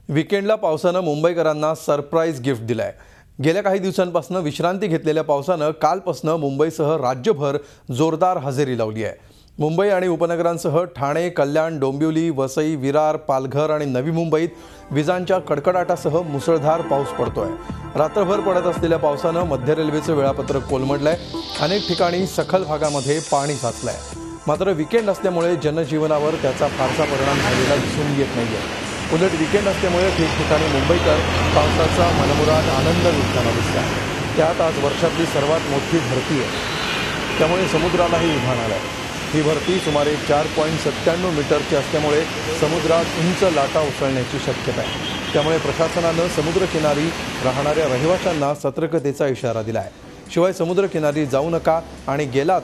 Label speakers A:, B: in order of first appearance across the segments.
A: वीकेंडला पावसानं मुंबईकरांना सरप्राईज गिफ्ट दिलाय। गेल्या काही दिवसांपासून विश्रांती घेतलेल्या पावसानं कालपासून मुंबईसह राज्यभर जोरदार हजेरी लावली आहे। मुंबई आणि उपनगरांसह ठाणे, कल्याण, डोंबिवली, वसई, विरार, पालघर आणि नवी मुंबईत विजांच्या कडकडाटासह मुसळधार पाऊस पडतोय। रात्रभर पडत असलेल्या पावसानं मध्य रेल्वेचं वेळापत्रक कोलमडलंय। अनेक ठिकाणी सखल भागामध्ये पाणी साचलंय। मात्र वीकेंड असल्यामुळे जनजीवनावर त्याचा फारसा परिणाम झालेला दिसून येत नाहीये। उलट वीकेंड असल्यामुळे ठिकठिकाणी मुंबईकर पावसाचा मनमुराद आनंद लुटताना दिसतात। त्यात आज वर्षातली सर्वात मोठी भरती आहे, त्यामुळे समुद्रालाही उधाण आलंय। ही भरती सुमारे 4.97 मीटरची असल्यामुळे समुद्रात उंच लाटा उसळण्याची शक्यता आहे। त्यामुळे प्रशासनानं समुद्रकिनारी राहणाऱ्या रहिवाशांना सतर्कतेचा इशारा दिला आहे। शिवाय समुद्रकिनारी जाऊ नका आणि गेलात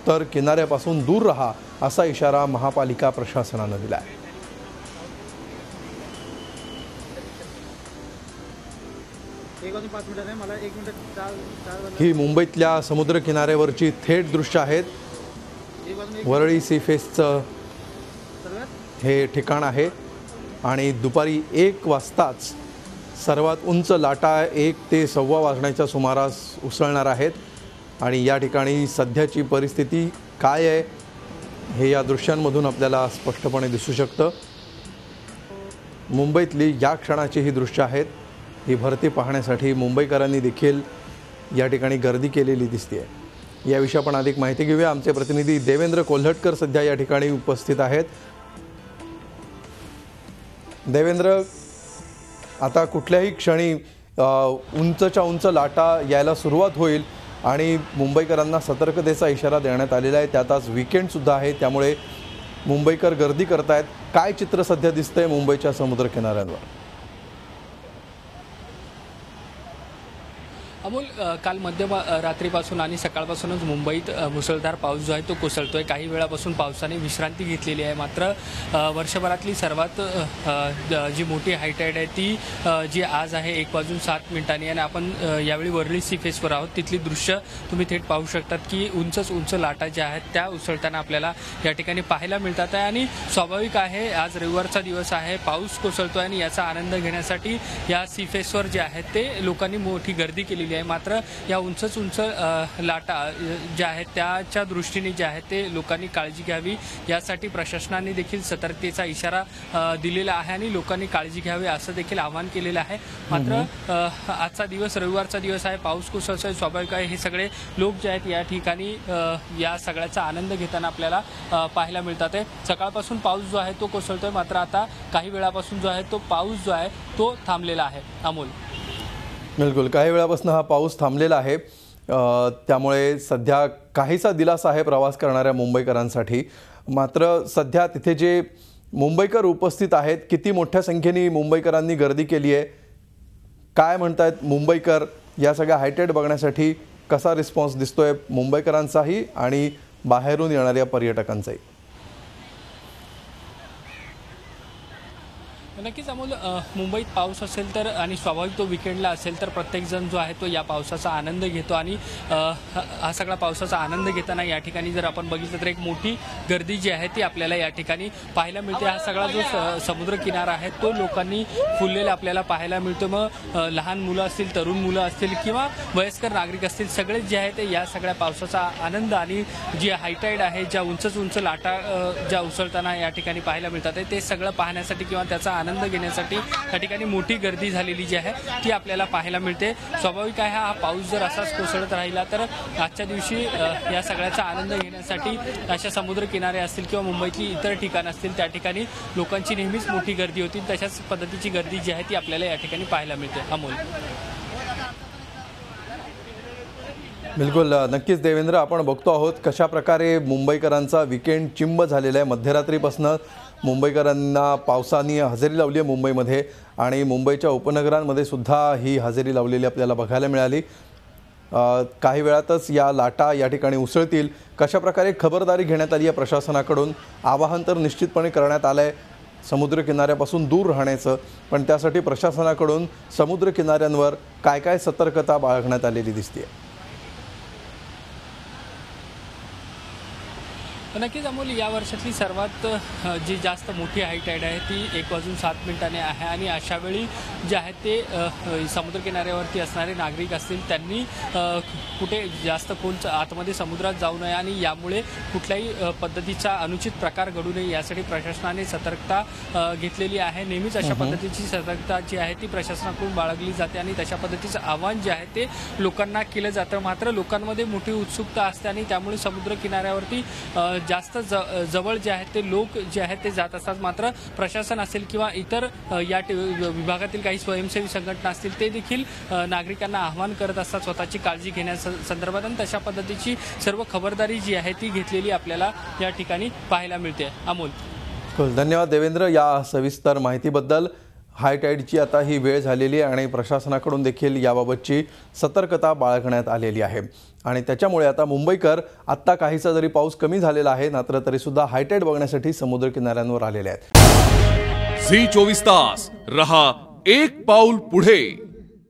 A: तर किनाऱ्यापासून दूर राहा असा इशारा महापालिका प्रशासनानं दिला आहे। ही मुंबईतल्या समुद्र किनाऱ्यावरची थेट दृश्य आहेत। वरळी सी फेसचं हे ठिकाण आहे आणि दुपारी 1 वाजताच सर्वात उंच लाटा 1 ते 1:15 वाजण्याच्या सुमारास उसळणार आहेत। आणि या ठिकाणी सध्याची परिस्थिती काय आहे हे या दृश्यांमधून आपल्याला स्पष्टपणे दिसू शकतं। मुंबईतली या क्षणाची ही दृश्य आहेत। ही भरती पाहण्यासाठी मुंबईकरांनी देखील या ठिकाणी गर्दी केलेली दिसते। याविषयी आपण अधिक माहिती घेऊया। आमचे प्रतिनिधी देवेंद्र कोल्हटकर सध्या या ठिकाणी उपस्थित आहेत। देवेंद्र, आता कुठल्याही क्षणी उंचच्या उंच लाटा यायला सुरुवात होईल आणि मुंबईकरांना सतर्कतेचा इशारा देण्यात आलेला आहे। त्यात आज वीकेंड सुद्धा आहे, त्यामुळे मुंबईकर गर्दी करतायत। काय चित्र सध्या दिसतंय मुंबईच्या समुद्र किनाऱ्यांवर?
B: अमोल, काल मध्य रात्रीपासून आणि सकाळपासूनच मुंबईत मुसळधार पाऊस जो आहे तो कोसळतोय। काही वेळापासून पावसाने विश्रांती घेतलेली आहे, मात्र वर्षभरातली सर्वात जी मोठी हायटाईड आहे ती जी आज आहे 1:07 आणि आपण यावेळी वरळी सी फेसवर आहोत। तिथली दृश्य तुम्ही थेट पाहू शकतात की उंच लाटा ज्या आहेत त्या उसळताना आपल्याला या ठिकाणी पाहायला मिळतात आहे। आणि स्वाभाविक आहे, आज रविवारचा दिवस आहे, पाऊस कोसळतोय आणि याचा आनंद घेण्यासाठी या सी फेसवर जे आहेत ते लोकांनी मोठी गर्दी केलेली आहे। मात्र या उंच लाटा ज्या आहेत त्याच्या दृष्टीने जे आहे ते लोकांनी काळजी घ्यावी, यासाठी प्रशासनाने देखील सतर्कतेचा इशारा दिलेला आहे आणि लोकांनी काळजी घ्यावी असं देखील आवाहन केलेलं आहे। मात्र आजचा दिवस रविवारचा दिवस आहे, पाऊस कोसळतोय, स्वाभाविक आहे हे सगळे लोक जे आहेत या ठिकाणी या सगळ्याचा आनंद घेताना आपल्याला पाहायला मिळतात आहे। सकाळपासून पाऊस जो आहे तो कोसळतोय, मात्र आता काही वेळापासून जो आहे तो पाऊस जो आहे तो थांबलेला आहे। अमोल,
A: बिलकुल, काही वेळापासून हा पाऊस थांबलेला आहे, त्यामुळे सध्या काहीसा दिलासा आहे प्रवास करणाऱ्या मुंबईकरांसाठी। मात्र सध्या तिथे जे मुंबईकर उपस्थित आहेत, किती मोठ्या संख्येने मुंबईकरांनी गर्दी केली आहे, काय म्हणतायत मुंबईकर, या सगळ्या हायटाईड बघण्यासाठी कसा रिस्पॉन्स दिसतोय मुंबईकरांचाही आणि बाहेरून येणाऱ्या पर्यटकांचाही?
B: नक्कीच अमोल, मुंबईत पाऊस असेल तर आणि स्वाभाविक तो वीकेंडला असेल तर प्रत्येकजण जो आहे तो या पावसाचा आनंद घेतो आणि हा सगळा पावसाचा आनंद घेताना या ठिकाणी जर आपण बघितलं तर एक मोठी गर्दी जी आहे ती आपल्याला या ठिकाणी पाहायला मिळते। हा सगळा जो समुद्र किनारा आहे तो लोकांनी फुललेला आपल्याला पाहायला मिळतो। मग लहान मुलं असतील, तरुण मुलं असतील किंवा वयस्कर नागरिक असतील, सगळेच जे आहे ते या सगळ्या पावसाचा आनंद आणि जी हायटाईड आहे, ज्या उंच लाटा ज्या उसळताना या ठिकाणी पाहायला मिळतात ते सगळं पाहण्यासाठी किंवा त्याचा आनंद घेण्यासाठी या ठिकाणी मोठी गर्दी झालेली जी आहे ती आपल्याला पाहायला मिळते। स्वाभाविक आहे, हा पाऊस जर असाच कोसळत राहिला तर आजच्या दिवशी या सगळ्याचा आनंद घेण्यासाठी अशा समुद्र किनारे असतील किंवा मुंबईतली इतर ठिकाणं असतील त्या ठिकाणी लोकांची नेहमीच मोठी गर्दी होती। तशाच पद्धतीची गर्दी जी आहे ती आपल्याला या ठिकाणी पाहायला मिळते। अमोल,
A: बिलकुल, नक्कीच देवेंद्र, आपण बघतो आहोत कशा प्रकारे मुंबईकरांचा वीकेंड चिंब झालेला आहे। मध्यरात्रीपासून मुंबईकरांना पावसाने हजेरी लावली आहे मुंबईमध्ये आणि मुंबईच्या उपनगरांमध्ये सुद्धा ही हजेरी लावलेली आपल्याला बघायला मिळाली। काही वेळातच या लाटा या ठिकाणी उसळतील। कशा प्रकारे खबरदारी घेण्यात आली आहे प्रशासनाकडून? आवाहन तर निश्चितपणे करण्यात आलं आहे समुद्र किनाऱ्यापासून दूर राहण्याचं, पण त्यासाठी प्रशासनाकडून समुद्र किनाऱ्यांवर काय काय सतर्कता बाळगण्यात आलेली दिसते?
B: नक्कीच अमोल, या वर्षातली सर्वात जी जास्त मोठी हाय टाईड आहे ती 1:07 आहे आणि अशा वेळी जे आहे ते समुद्रकिनाऱ्यावरती असणारे नागरिक असतील त्यांनी कुठे जास्त खोल आतमध्ये समुद्रात जाऊ नये आणि यामुळे कुठल्याही पद्धतीचा अनुचित प्रकार घडू नये यासाठी प्रशासनाने सतर्कता घेतलेली आहे। नेहमीच अशा पद्धतीची सतर्कता जी आहे ती प्रशासनाकडून बाळगली जाते आणि तशा पद्धतीचं आवाहन जे आहे ते लोकांना केलं जातं। मात्र लोकांमध्ये मोठी उत्सुकता असते आणि त्यामुळे समुद्र किनाऱ्यावरती जास्त जवळ जे आहेत ते लोक जे आहेत ते जात असतात। मात्र प्रशासन असेल किंवा इतर या विभागातील काही स्वयंसेवी संघटना असतील ते देखील नागरिकांना आवाहन करत असतात स्वतःची काळजी घेण्यासंदर्भात आणि तशा पद्धतीची सर्व खबरदारी जी आहे ती घेतलेली आपल्याला या ठिकाणी पाहायला मिळते। अमोल,
A: धन्यवाद देवेंद्र या सविस्तर माहितीबद्दल। हाय टाईडची आता ही वेळ झालेली आहे आणि प्रशासनाकडून देखील याबाबतची सतर्कता बाळगण्यात आलेली आहे आणि त्याच्यामुळे आता मुंबईकर आत्ता काहीसा जरी पाऊस कमी झालेला आहे मात्र तरीसुद्धा हाय टाईड बघण्यासाठी समुद्र किनाऱ्यांवर आलेले आहेत।
C: झी 24 तास रहा एक पाऊल पुढे।